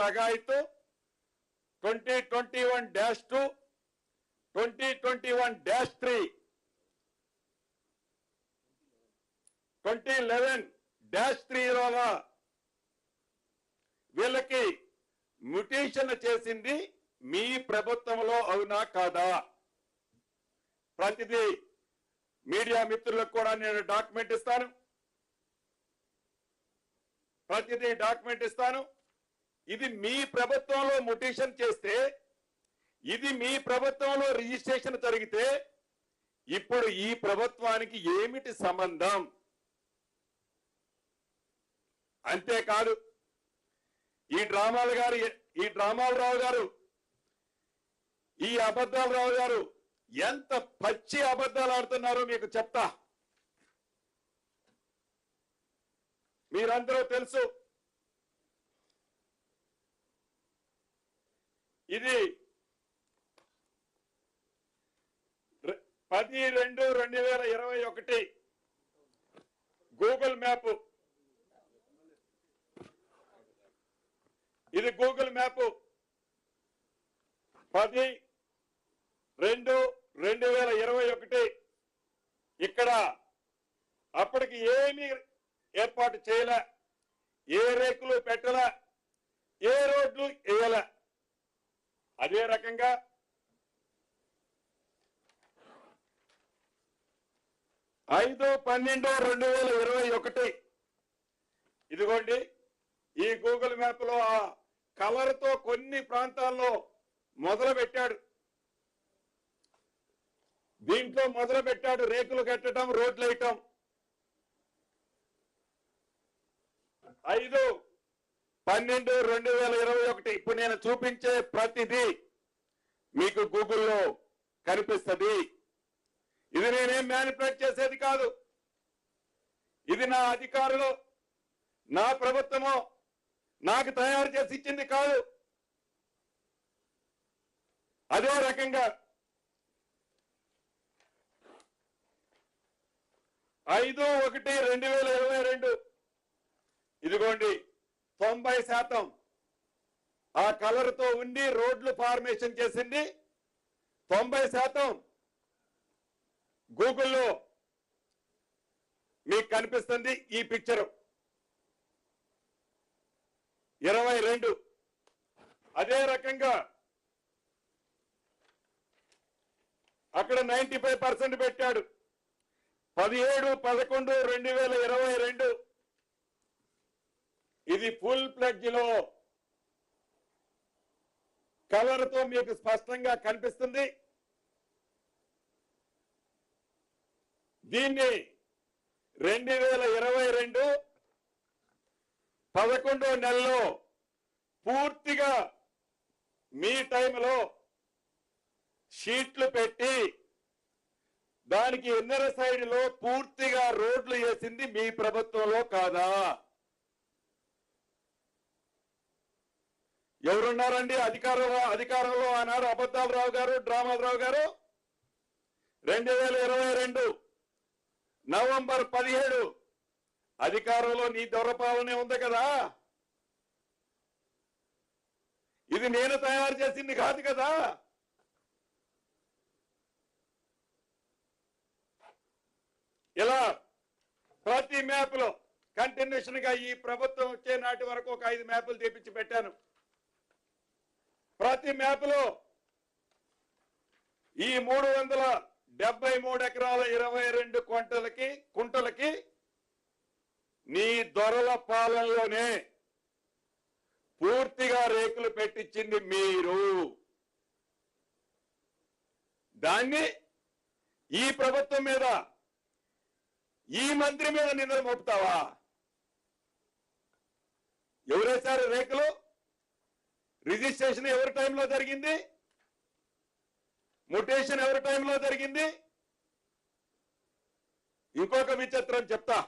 లగాయతు 2021-2, 2021-3, 2011-3 వీళ్ళకి మ్యుటేషన్ చేసింది మీ ప్రభుత్వంలో అవునా కాదా? ప్రతిదీ మీడియా మిత్రులకు కూడా నేను డాక్యుమెంట్ ఇస్తాను. ఇది మీ ప్రభుత్వంలో మ్యుటేషన్ చేస్తే, ఇది మీ ప్రభుత్వంలో రిజిస్ట్రేషన్ జరిగితే ఇప్పుడు ఈ ప్రభుత్వానికి ఏమిటి సంబంధం? అంతేకాదు ఈ డ్రామాలరావు గారు, ఈ అబద్ధాలరావు గారు ఎంత పచ్చి అబద్ధాలు ఆడుతున్నారో మీకు చెప్తా. మీరందరూ తెలుసు, ఇది 10/2/2021 గూగుల్ మ్యాప్. ఇది గూగుల్ మ్యాప్ 10/2/2021. ఇక్కడ అప్పటికి ఏమీ ఏర్పాటు చేయలే, ఏ రేకులు పెట్టలే, ఏ రోడ్లు వేయలే. అదే రకంగా 5/12/2021 ఇదిగోండి, ఈ గూగుల్ మ్యాప్ లో ఆ కలర్ తో కొన్ని ప్రాంతాల్లో మొదలు పెట్టాడు. దీంట్లో మొదలు పెట్టాడు రేకులు కట్టడం, రోడ్లు వేయటం. 5/12/2021 ఇప్పుడు నేను చూపించే ప్రతిదీ మీకు గూగుల్లో కనిపిస్తుంది. ఇది నేనేం మ్యానిపులేట్ చేసేది కాదు. ఇది నా అధికారులు, నా ప్రభుత్వము నాకు తయారు చేసి ఇచ్చింది కాదు. అదే రకంగా 5/1/2022 ఇదిగోండి 90% ఆ కలర్ తో ఉండి రోడ్లు ఫార్మేషన్ చేసింది. 90% గూగుల్లో మీకు కనిపిస్తుంది ఈ పిక్చర్. 22 అదే రకంగా అక్కడ 95% పెట్టాడు. 17/11/2022 ఇది ఫుల్ ప్లెడ్జ్ లో కలర్ తో మీకు స్పష్టంగా కనిపిస్తుంది. దీన్ని 2022 11వ నెలలో పూర్తిగా మీ టైంలో షీట్లు పెట్టి దానికి ఇన్నర్ సైడ్ లో పూర్తిగా రోడ్లు వేసింది మీ ప్రభుత్వంలో కాదా? ఎవరున్నారండి అధికారంలో ఆనాడు? అబద్ధాలరావు గారు, డ్రామాలరావు గారు. 2022 నవంబర్ 17 అధికారంలో నీ దొరపాలనే ఉంది కదా. ఇది నేను తయారు చేసింది కాదు కదా. ఇలా ప్రతి మ్యాప్ లో కంటిన్యూషన్ గా ఈ ప్రభుత్వం వచ్చే నాటి వరకు ఒక 5 మ్యాపులు తెప్పించి పెట్టాను. ప్రతి మ్యాప్ లో ఈ 373 ఎకరాల 22 కుంటలకి నీ దొరల పాలనలోనే పూర్తిగా రేకులు పెట్టించింది మీరు. దాన్ని ఈ ప్రభుత్వం మీద, ఈ మంత్రి మీద నిందలు మోపుతావా? ఎవరేశారు రేకులు? రిజిస్ట్రేషన్ ఎవరి టైంలో జరిగింది? మ్యుటేషన్ ఎవరి టైంలో జరిగింది? ఇంకొక విచిత్రం చెప్తా.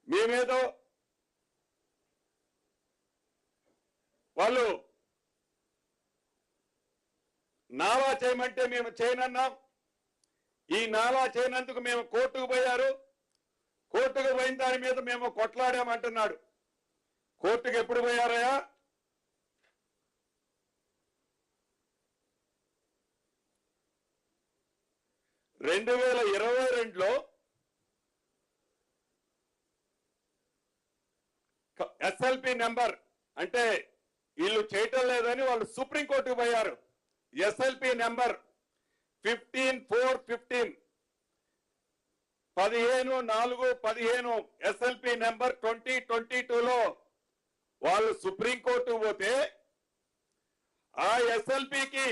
మేమేదో వాళ్ళు నాలా చేయమంటే మేము చేయనన్నాం. ఈ నాలా చేయనందుకు మేము కోర్టుకు పోయారు. కోర్టుకు పోయిన దాని మీద మేము కొట్లాడామంటున్నాడు. కోర్టుకు ఎప్పుడు పోయారయ్యా? రెండు 2022లో ఎస్ఎల్పి నెంబర్ అంటే వీళ్ళు చేయటం లేదని వాళ్ళు సుప్రీంకోర్టుకు పోయారు. ఎస్ఎల్పి నెంబర్ 15/4/15 15/4/15 ఎస్ఎల్పి నెంబర్ 2022లో వాళ్ళు సుప్రీంకోర్టుకు పోతే ఆ ఎస్ఎల్పికి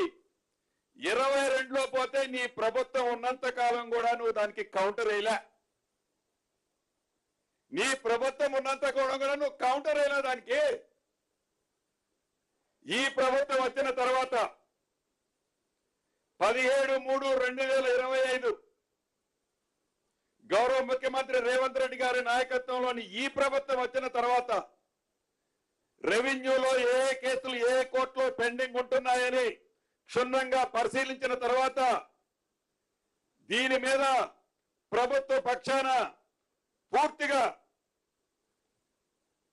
22లో పోతే నీ ప్రభుత్వం ఉన్నంత కాలం కూడా నువ్వు దానికి కౌంటర్ వేయలే. నీ ప్రభుత్వం ఉన్నంత కాలం కూడా నువ్వు కౌంటర్ వేయలే దానికి. ఈ ప్రభుత్వం వచ్చిన తర్వాత 17/3/2025 గౌరవ ముఖ్యమంత్రి రేవంత్ రెడ్డి గారి నాయకత్వంలోని ఈ ప్రభుత్వం వచ్చిన తర్వాత రెవెన్యూలో ఏ కేసులు ఏ కోర్టులో పెండింగ్ ఉంటున్నాయని క్షుణ్ణంగా పరిశీలించిన తర్వాత దీని మీద ప్రభుత్వ పక్షాన పూర్తిగా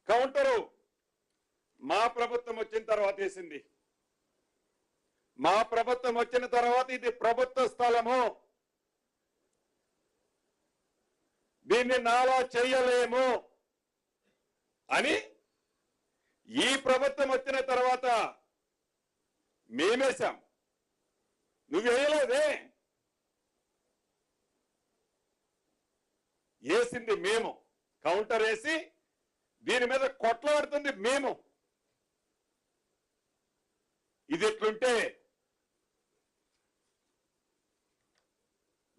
కౌంటరు మా ప్రభుత్వం వచ్చిన తర్వాత వేసింది. మా ప్రభుత్వం వచ్చిన తర్వాత ఇది ప్రభుత్వ స్థలము, దీన్ని నాలా చేయలేము అని ఈ ప్రభుత్వం వచ్చిన తర్వాత మేమేశాం. నువ్వు వేయలేదే, వేసింది మేము. కౌంటర్ వేసి దీని మీద కొట్లాడుతుంది మేము. ఇది ఎట్లుంటే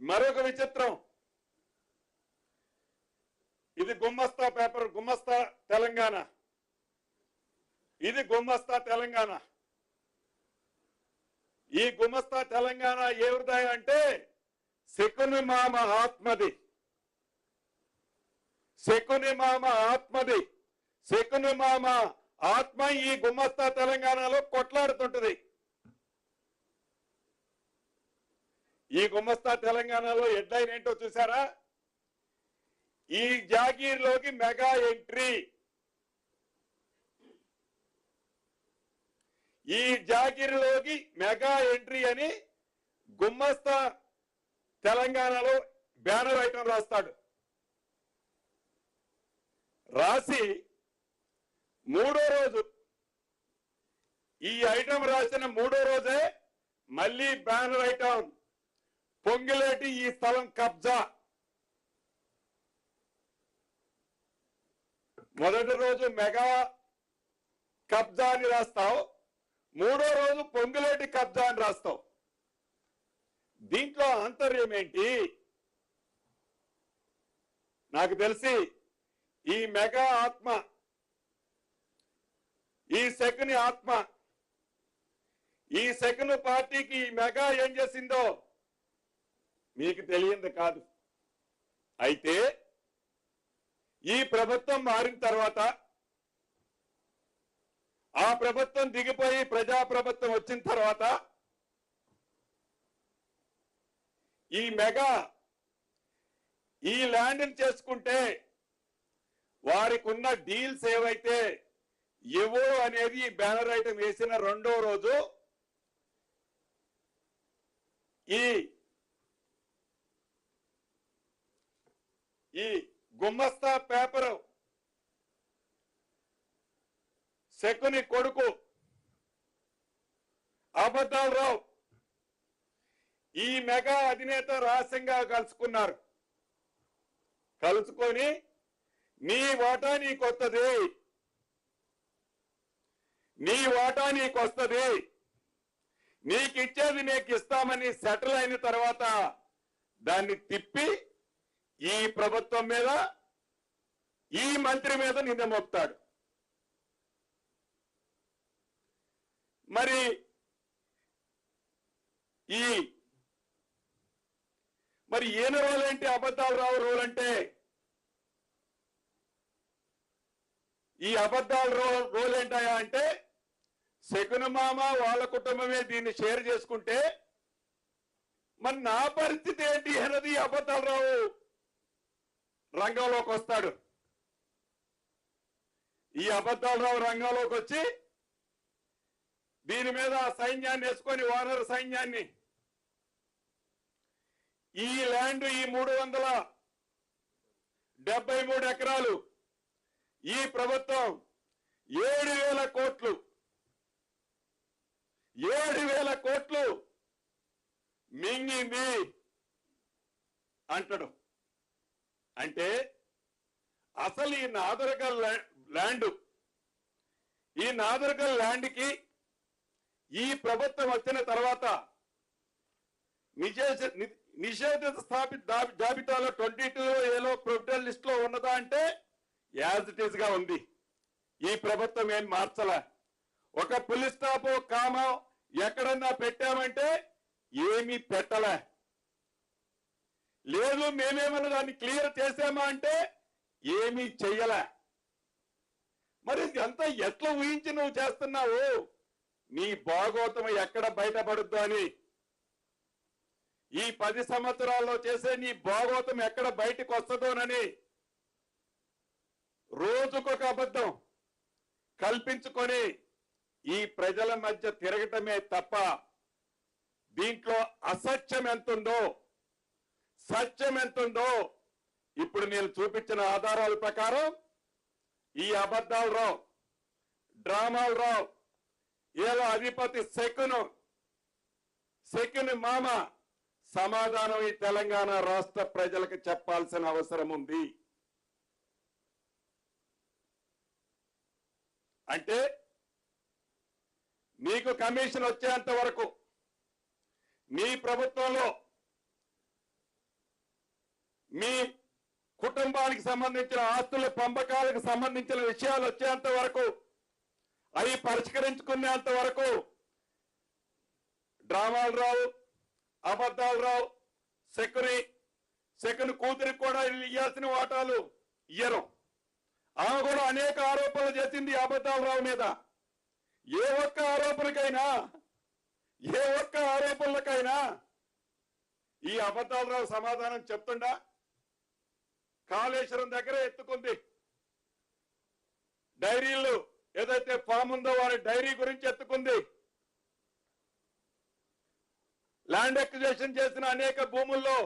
మరొక విచిత్రం, ఇది గుమ్మస్తా పేపర్, గుమ్మస్తా తెలంగాణ, ఇది గుమ్మస్తా తెలంగాణ. ఈ గుమ్మస్తా తెలంగాణ ఏ హృదయం అంటే శకుని మామ ఆత్మది, శకుని మామ ఆత్మది. శకుని మామ ఆత్మ ఈ గుమ్మస్తా తెలంగాణలో కొట్లాడుతుంటది. ఈ గుమ్మస్తా తెలంగాణలో హెడ్లైన్ ఏంటో చూసారా? ఈ జాగీర్లోకి మెగా ఎంట్రీ. ఈ జాగీర్లోకి మెగా ఎంట్రీ అని గుమ్మస్తా తెలంగాణలో బ్యానర్ ఐటమ్ రాస్తాడు. రాసి మూడో రోజు, ఈ ఐటమ్ రాసిన మూడో రోజే మళ్ళీ బ్యానర్ ఐటమ్ పొంగిలేటి ఈ స్థలం కబ్జా. మొదటి రోజు మెగా కబ్జా అని రాస్తావు, మూడో రోజు పొంగులేటి కబ్జా అని రాస్తావు. దీంట్లో ఆంతర్యం ఏంటి? నాకు తెలిసి ఈ మెగా ఆత్మ, ఈ శకుని ఆత్మ, ఈ శకుని పార్టీకి ఈ మెగా ఏం చేసిందో మీకు తెలియంది కాదు. అయితే ఈ ప్రభుత్వం మారిన తర్వాత, ఆ ప్రభుత్వం దిగిపోయి ప్రజాప్రభుత్వం వచ్చిన తర్వాత ఈ మెగా ఈ ల్యాండ్ని చేసుకుంటే వారికి ఉన్న డీల్స్ ఏవైతే ఏవో అనేది బ్యానర్ ఐటమ్ వేసిన రెండో రోజు ఈ గుమ్మస్తా పేపరు శకుని కొడుకు అబద్ధాలరావు ఈ మెగా అధినేత రహస్యంగా కలుసుకున్నారు. కలుసుకొని నీ వాటా నీకొస్తది, నీ వాటా నీకొస్తది, నీకిచ్చేది నీకు ఇస్తామని సెటిల్ అయిన తర్వాత దాన్ని తిప్పి ఈ ప్రభుత్వం మీద, ఈ మంత్రి మీద నింద మోపుతాడు. మరి ఈయన రోల్ ఏంటి? అబద్ధాలు రావు రోల్ అంటే ఈ అబద్ధాల రోల్ ఏంటయా అంటే శకుని మామ వాళ్ళ కుటుంబమే దీన్ని షేర్ చేసుకుంటే మరి నా పరిస్థితి ఏంటి అన్నది అబద్ధాలు రావు రంగంలోకి వస్తాడు. ఈ అబద్ధాలరావు రంగంలోకి వచ్చి దీని మీద సైన్యాన్ని వేసుకొని వానర సైన్యాన్ని ఈ ల్యాండ్ ఈ 373 ఎకరాలు ఈ ప్రభుత్వం 7,000 కోట్లు 7,000 కోట్లు మింగింది అంటాడు. అంటే అసలు ఈ నాదరగల్ ల్యాండ్ ఈ నాదరగల్ ల్యాండ్కి ఈ ప్రభుత్వం వచ్చిన తర్వాత నిషేధిత జాబితాలో 22A ప్రొవిడెంట్ లిస్ట్ లో ఉన్నదా అంటే యాజ్ ఇట్ ఈస్ గా ఉంది. ఈ ప్రభుత్వం ఏం మార్చలే. ఒక పులి స్టాప్ కామా ఎక్కడన్నా పెట్టామంటే ఏమీ పెట్టలే. లేదు మేమేమన్నా దాన్ని క్లియర్ చేసామా అంటే ఏమీ చెయ్యలే. మరి అంతా ఎట్లా ఊహించి నువ్వు చేస్తున్నావు? నీ భాగోతం ఎక్కడ బయటపడుద్దు అని, ఈ 10 సంవత్సరాల్లో చేసే నీ భాగోతం ఎక్కడ బయటకు వస్తుందోనని రోజుకొక అబద్ధం కల్పించుకొని ఈ ప్రజల మధ్య తిరగటమే తప్ప దీంట్లో అసత్యం ఎంతుందో సత్యం ఎంతుందో ఇప్పుడు నేను చూపించిన ఆధారాల ప్రకారం ఈ అబద్ధాలు రావు, డ్రామాలు రావు. ఏదో అధిపతి శకుని మామ సమాధానం ఈ తెలంగాణ రాష్ట్ర ప్రజలకు చెప్పాల్సిన అవసరం ఉంది. అంటే నీకు కమిషన్ వచ్చేంత వరకు మీ ప్రభుత్వంలో మీ కుటుంబానికి సంబంధించిన ఆస్తుల పంపకాలకు సంబంధించిన విషయాలు వచ్చేంత వరకు అవి పరిష్కరించుకునేంత వరకు డ్రామాలు రావు, అబద్ధాలు రావు. శకుని కూతురికి కూడా ఇవ్వాల్సిన వాటాలు ఇయ్యరు. ఆమె కూడా అనేక ఆరోపణలు చేసింది అబద్ధాలు రావు మీద. ఏ ఒక్క ఆరోపణలకైనా ఈ అబద్ధాలు రావు సమాధానం చెప్తుండా? కాళేశ్వరం దగ్గర ఎత్తుకుంది. డైరీలు ఏదైతే ఫామ్ ఉందో వారి డైరీ గురించి ఎత్తుకుంది. ల్యాండ్ ఎక్విజిషన్ చేసిన అనేక భూముల్లో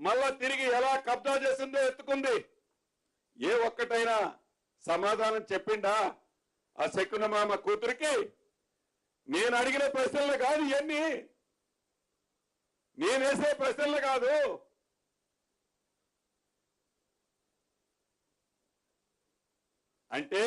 మళ్ళా తిరిగి ఎలా కబ్జా చేసిందో ఎత్తుకుంది. ఏ ఒక్కటైనా సమాధానం చెప్పిండా ఆ శకునమామ కూతురికి? నేను అడిగిన ప్రశ్నలు కాదు ఇవన్నీ, నేనేసే ప్రశ్నలు కాదు. అంటే